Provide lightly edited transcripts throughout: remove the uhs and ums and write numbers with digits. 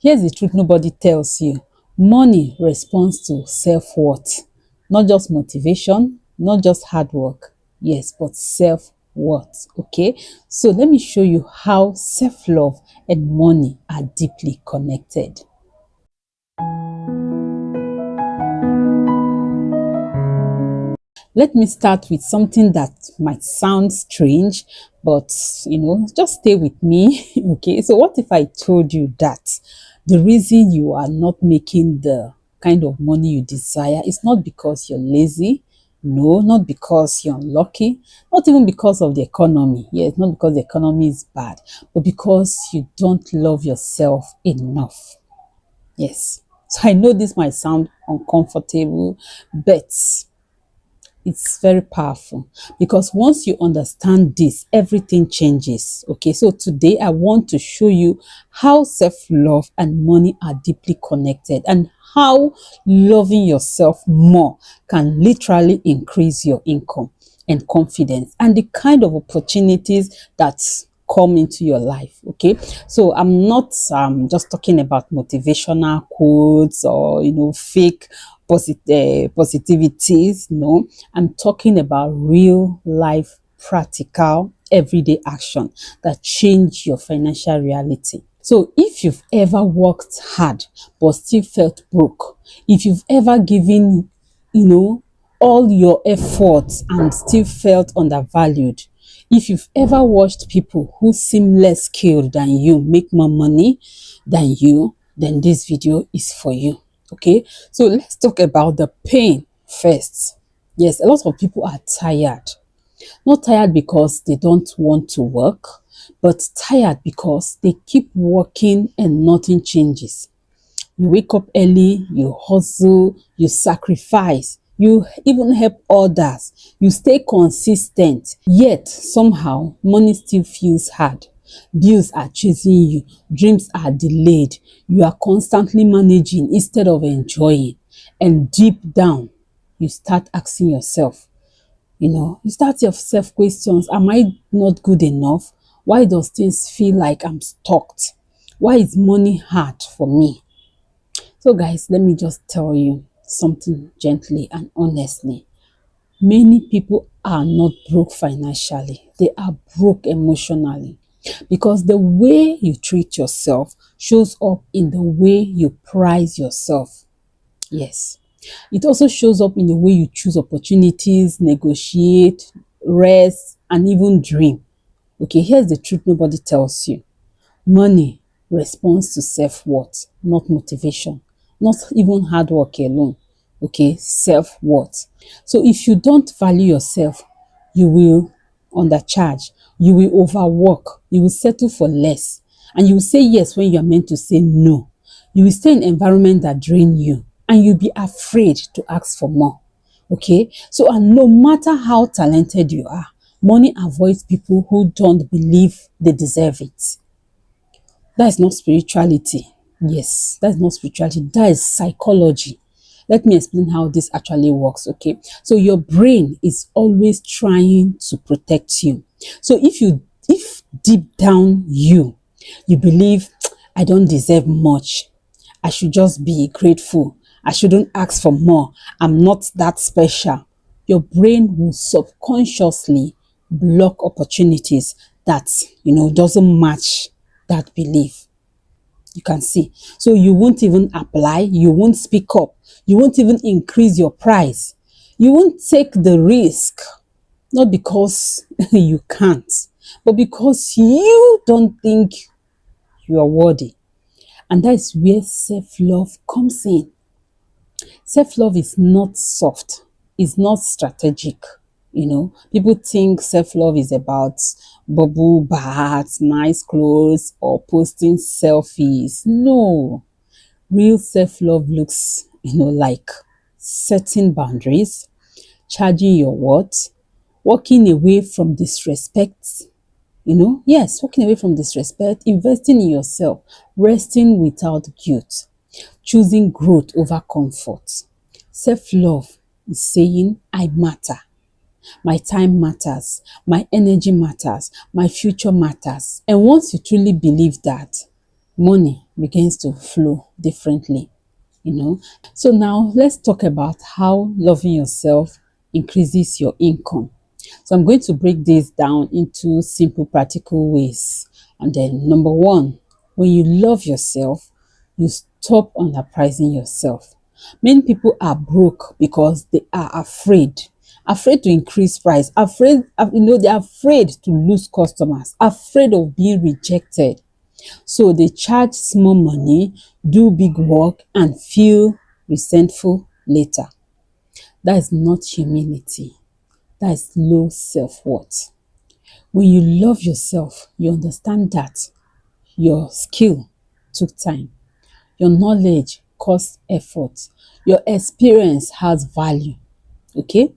Here's the truth nobody tells you. Money responds to self-worth. Not just motivation, not just hard work. Yes, but self-worth. Okay? So let me show you how self-love and money are deeply connected. Let me start with something that might sound strange, but just stay with me. Okay, so what if I told you that the reason you are not making the kind of money you desire is not because you're lazy, no, not because you're unlucky, not even because of the economy. Yeah, it's not because the economy is bad, but because you don't love yourself enough. Yes. So I know this might sound uncomfortable, but it's very powerful, because once you understand this, everything changes. Okay, so today I want to show you how self-love and money are deeply connected, and how loving yourself more can literally increase your income and confidence and the kind of opportunities that come into your life. Okay, so I'm not just talking about motivational quotes or fake positivities. No, I'm talking about real life, practical, everyday action that change your financial reality. So if you've ever worked hard but still felt broke, if you've ever given all your efforts and still felt undervalued, if you've ever watched people who seem less skilled than you make more money than you, then this video is for you. Okay, so let's talk about the pain first. Yes, a lot of people are tired. Not tired because they don't want to work, but tired because they keep working and nothing changes. You wake up early, you hustle, you sacrifice, you even help others, you stay consistent, yet somehow money still feels hard. Bills are chasing you, dreams are delayed, you are constantly managing instead of enjoying. And deep down, you start asking yourself, you start yourself questions. Am I not good enough? Why does things feel like I'm stuck? Why is money hard for me? So guys, let me just tell you something gently and honestly. Many people are not broke financially. They are broke emotionally. Because the way you treat yourself shows up in the way you price yourself. Yes. It also shows up in the way you choose opportunities, negotiate, rest, and even dream. Okay, here's the truth nobody tells you. Money responds to self-worth, not motivation, not even hard work alone. Okay, self-worth. So if you don't value yourself, you will undercharge, you will overwork, you will settle for less, and you will say yes when you are meant to say no. You will stay in environment that drain you, and you'll be afraid to ask for more. Okay, so and no matter how talented you are, money avoids people who don't believe they deserve it. That is not spirituality. Yes, that's not spirituality. That is psychology. Let me explain how this actually works. Okay, so your brain is always trying to protect you. So if deep down you believe, I don't deserve much, I should just be grateful, I shouldn't ask for more, I'm not that special, your brain will subconsciously block opportunities that doesn't match that belief. You can see. So you won't even apply, you won't speak up, you won't even increase your price, you won't take the risk, not because you can't, but because you don't think you are worthy. And that is where self-love comes in. Self-love is not soft, it's not strategic. People think self-love is about bubble baths, nice clothes, or posting selfies. No, real self-love looks like setting boundaries, charging your worth, walking away from disrespect. Yes, walking away from disrespect, investing in yourself, resting without guilt, choosing growth over comfort. Self-love is saying, I matter. My time matters. My energy matters. My future matters. And once you truly believe that, money begins to flow differently, you know. So now let's talk about how loving yourself increases your income. So I'm going to break this down into simple practical ways. And then number one, when you love yourself, you stop underpricing yourself. Many people are broke because they are afraid to increase price, they're afraid to lose customers, afraid of being rejected. So they charge small money, do big work, and feel resentful later. That is not humility. That is low self-worth. When you love yourself, you understand that your skill took time, your knowledge cost effort, your experience has value. Okay?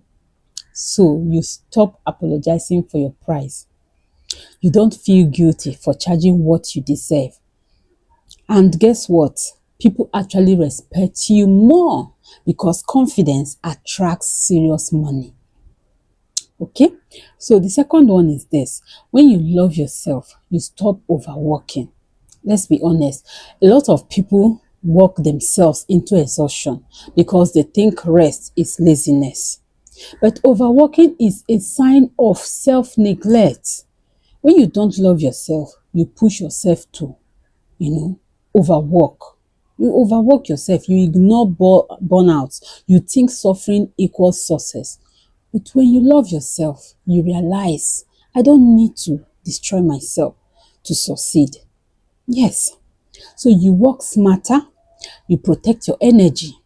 So you stop apologizing for your price. You don't feel guilty for charging what you deserve. And guess what? People actually respect you more because confidence attracts serious money. Okay? So the second one is this. When you love yourself, you stop overworking. Let's be honest. A lot of people work themselves into exhaustion because they think rest is laziness. But overworking is a sign of self-neglect. When you don't love yourself, you push yourself to you know, overwork. You overwork yourself, you ignore burnout, you think suffering equals success. But when you love yourself, you realize I don't need to destroy myself to succeed. Yes. So you work smarter, you protect your energy,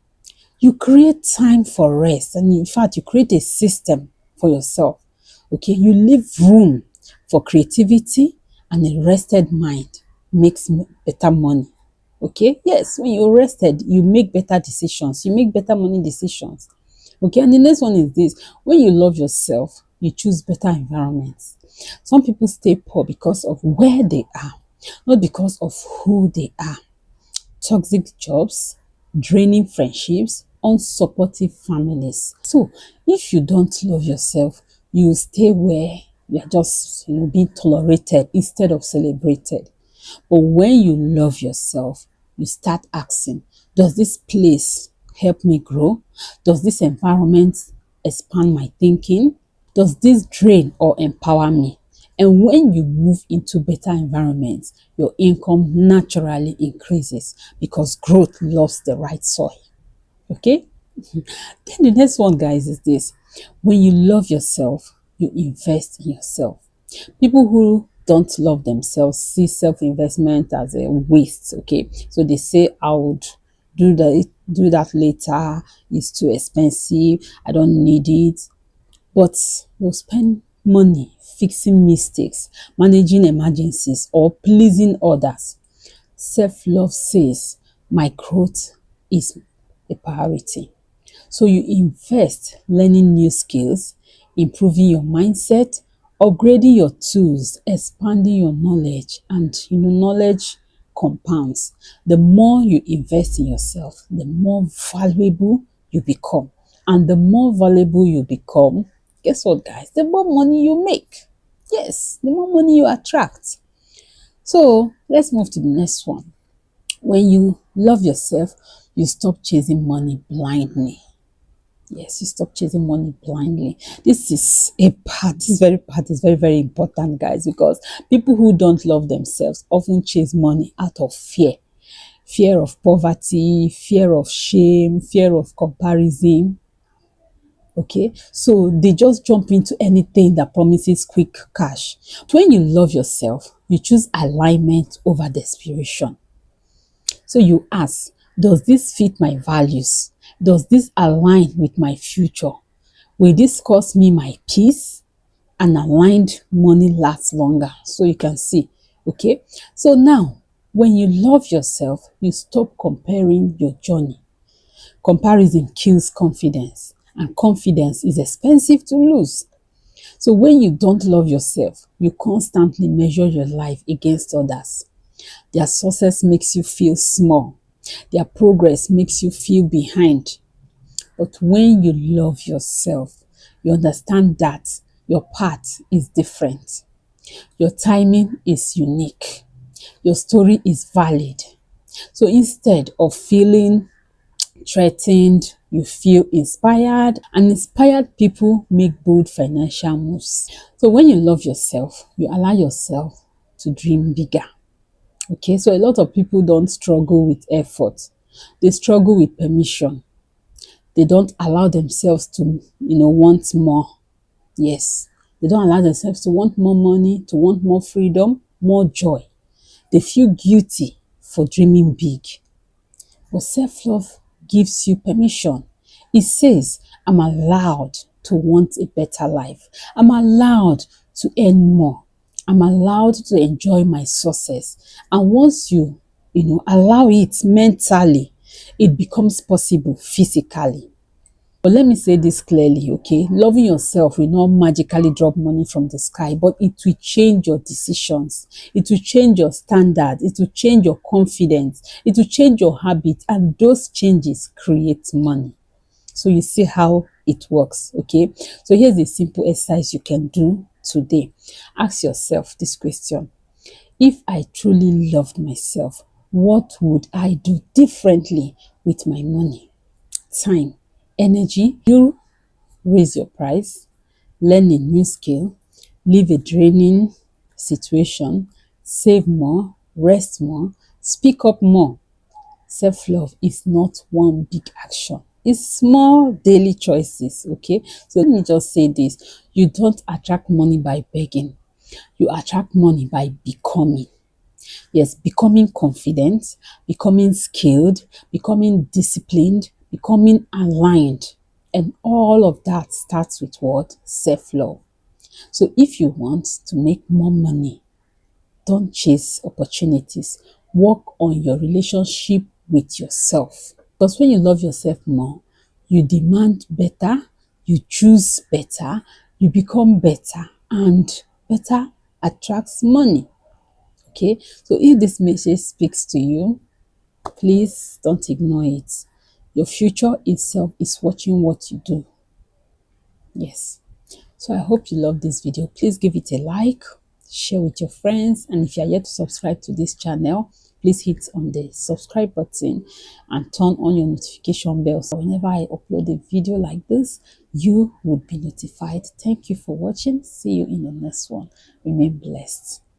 you create time for rest, and in fact, you create a system for yourself. Okay, you leave room for creativity, and a rested mind makes better money. Okay, yes, when you're rested, you make better decisions, you make better money decisions. Okay, and the next one is this: when you love yourself, you choose better environments. Some people stay poor because of where they are, not because of who they are. Toxic jobs, draining friendships, unsupportive families. So if you don't love yourself, you stay where you're just being tolerated instead of celebrated. But when you love yourself, you start asking, does this place help me grow? Does this environment expand my thinking? Does this drain or empower me? And when you move into better environments, your income naturally increases because growth loves the right soil. Okay? Then the next one, guys, is this. When you love yourself, you invest in yourself. People who don't love themselves see self-investment as a waste. Okay, so they say I would do that later, it's too expensive, I don't need it. But you'll spend money fixing mistakes, managing emergencies, or pleasing others. Self-love says my growth is a priority. So you invest learning new skills, improving your mindset, upgrading your tools, expanding your knowledge, and knowledge compounds. The more you invest in yourself, the more valuable you become. And the more valuable you become, guess what, guys? The more money you make. Yes, the more money you attract. So let's move to the next one. When you love yourself, you stop chasing money blindly. Yes, you stop chasing money blindly. This is very, very important, guys, because people who don't love themselves often chase money out of fear. Fear of poverty, fear of shame, fear of comparison. Okay, so they just jump into anything that promises quick cash. When you love yourself, you choose alignment over desperation. So you ask, does this fit my values? Does this align with my future? Will this cost me my peace? And aligned money lasts longer. So you can see. Okay. So now, when you love yourself, you stop comparing your journey. Comparison kills confidence, and confidence is expensive to lose. So when you don't love yourself, you constantly measure your life against others. Their success makes you feel small. Their progress makes you feel behind. But when you love yourself, you understand that your path is different. Your timing is unique. Your story is valid. So instead of feeling threatened, you feel inspired, and inspired people make bold financial moves. So when you love yourself, you allow yourself to dream bigger. Okay, so a lot of people don't struggle with effort, they struggle with permission. They don't allow themselves to, want more. Yes, they don't allow themselves to want more money, to want more freedom, more joy. They feel guilty for dreaming big. But self-love gives you permission. It says, I'm allowed to want a better life. I'm allowed to earn more. I'm allowed to enjoy my success. And once you allow it mentally, it becomes possible physically. But let me say this clearly, okay? Loving yourself will not magically drop money from the sky, but it will change your decisions. It will change your standards. It will change your confidence. It will change your habits, and those changes create money. So you see how it works, okay? So here's a simple exercise you can do today. Ask yourself this question. If I truly loved myself, what would I do differently with my money? Time, energy, you raise your price, learn a new skill, leave a draining situation, save more, rest more, speak up more. Self-love is not one big action. It's small daily choices, okay? So let me just say this. You don't attract money by begging. You attract money by becoming. Yes, becoming confident, becoming skilled, becoming disciplined, becoming aligned. And all of that starts with what? Self-love. So if you want to make more money, don't chase opportunities. Work on your relationship with yourself. Because when you love yourself more, you demand better, you choose better, you become better, and better attracts money. Okay, so if this message speaks to you, please don't ignore it. Your future itself is watching what you do. Yes. So I hope you love this video. Please give it a like, share with your friends, and if you are yet to subscribe to this channel, please hit on the subscribe button and turn on your notification bell so whenever I upload a video like this, you would be notified. Thank you for watching. See you in the next one. Remain blessed.